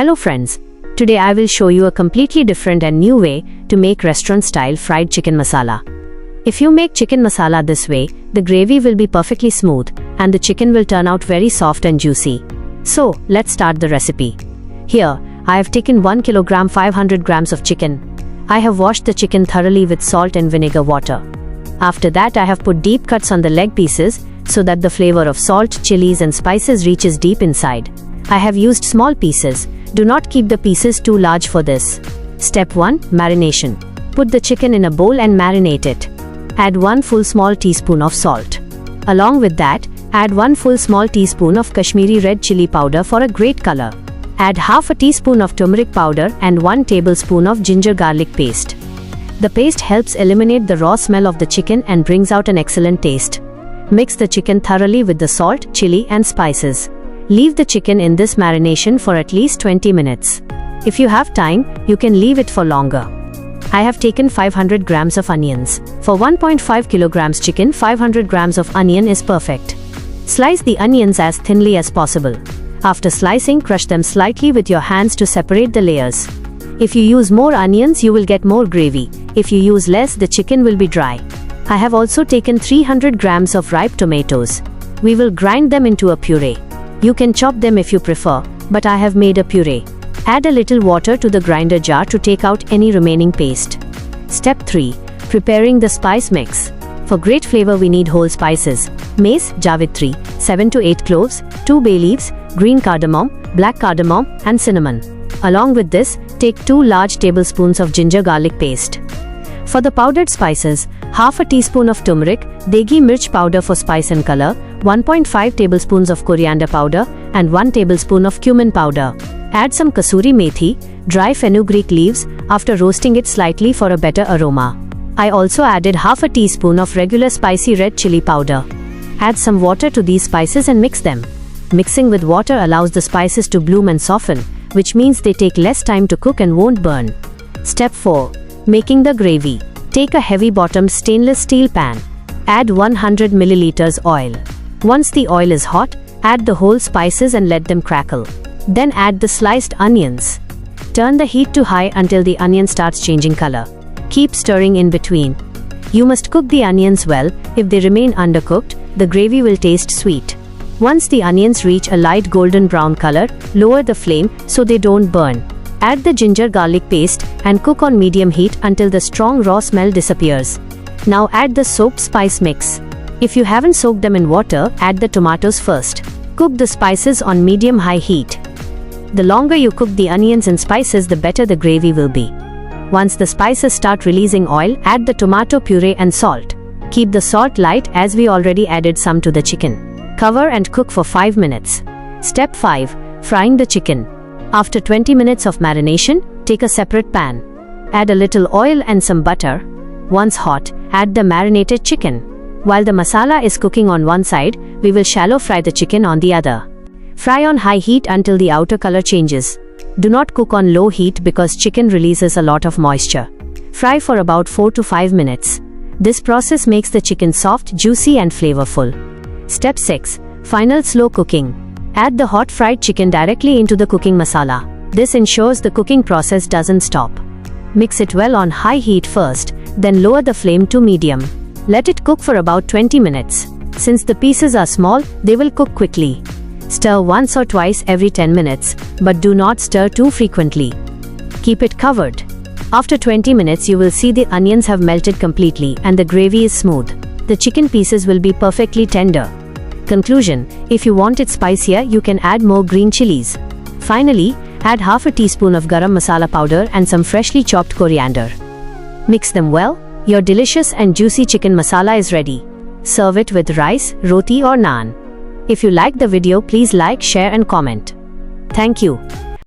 Hello friends, today I will show you a completely different and new way to make restaurant-style fried chicken masala. If you make chicken masala this way, the gravy will be perfectly smooth and the chicken will turn out very soft and juicy. So, let's start the recipe. Here, I have taken 1 kg 500 grams of chicken. I have washed the chicken thoroughly with salt and vinegar water. After that, I have put deep cuts on the leg pieces so that the flavor of salt, chilies and spices reaches deep inside. I have used small pieces. Do not keep the pieces too large for this. Step 1. Marination. Put the chicken in a bowl and marinate it. Add 1 full small teaspoon of salt. Along with that, add 1 full small teaspoon of Kashmiri red chili powder for a great color. Add half a teaspoon of turmeric powder and 1 tablespoon of ginger garlic paste. The paste helps eliminate the raw smell of the chicken and brings out an excellent taste. Mix the chicken thoroughly with the salt, chili and spices. Leave the chicken in this marination for at least 20 minutes. If you have time, you can leave it for longer. I have taken 500 grams of onions. For 1.5 kilograms chicken, 500 grams of onion is perfect. Slice the onions as thinly as possible. After slicing, crush them slightly with your hands to separate the layers. If you use more onions, you will get more gravy. If you use less, the chicken will be dry. I have also taken 300 grams of ripe tomatoes. We will grind them into a puree. You can chop them if you prefer, but I have made a puree. Add a little water to the grinder jar to take out any remaining paste. Step 3. Preparing the spice mix. For great flavor we need whole spices. Mace, Jawitri, 7 to 8 cloves, 2 bay leaves, green cardamom, black cardamom and cinnamon. Along with this, take 2 large tablespoons of ginger garlic paste. For the powdered spices, half a teaspoon of turmeric, degi mirch powder for spice and color, 1.5 tablespoons of coriander powder and 1 tablespoon of cumin powder. Add some kasuri methi, dry fenugreek leaves after roasting it slightly for a better aroma. I also added half a teaspoon of regular spicy red chili powder. Add some water to these spices and mix them. Mixing with water allows the spices to bloom and soften, which means they take less time to cook and won't burn. Step 4. Making the gravy. Take a heavy-bottomed stainless steel pan. Add 100 milliliters oil. Once the oil is hot, add the whole spices and let them crackle. Then add the sliced onions. Turn the heat to high until the onion starts changing color. Keep stirring in between. You must cook the onions well. If they remain undercooked, the gravy will taste sweet. Once the onions reach a light golden brown color, lower the flame so they don't burn. Add the ginger garlic paste and cook on medium heat until the strong raw smell disappears. Now add the soaked spice mix. If you haven't soaked them in water, add the tomatoes first. Cook the spices on medium-high heat. The longer you cook the onions and spices, the better the gravy will be. Once the spices start releasing oil, add the tomato puree and salt. Keep the salt light as we already added some to the chicken. Cover and cook for 5 minutes. Step 5. Frying the chicken. After 20 minutes of marination, take a separate pan. Add a little oil and some butter. Once hot, add the marinated chicken. While the masala is cooking on one side, we will shallow fry the chicken on the other. Fry on high heat until the outer color changes. Do not cook on low heat because chicken releases a lot of moisture. Fry for about 4 to 5 minutes. This process makes the chicken soft, juicy and flavorful. Step 6. Final slow cooking. Add the hot fried chicken directly into the cooking masala. This ensures the cooking process doesn't stop. Mix it well on high heat first, then lower the flame to medium. Let it cook for about 20 minutes. Since the pieces are small, they will cook quickly. Stir once or twice every 10 minutes, but do not stir too frequently. Keep it covered. After 20 minutes, you will see the onions have melted completely and the gravy is smooth. The chicken pieces will be perfectly tender. Conclusion: if you want it spicier, you can add more green chilies. Finally, add half a teaspoon of garam masala powder and some freshly chopped coriander. Mix them well. Your delicious and juicy chicken masala is ready. Serve it with rice, roti or naan. If you liked the video, please like, share and comment. Thank you.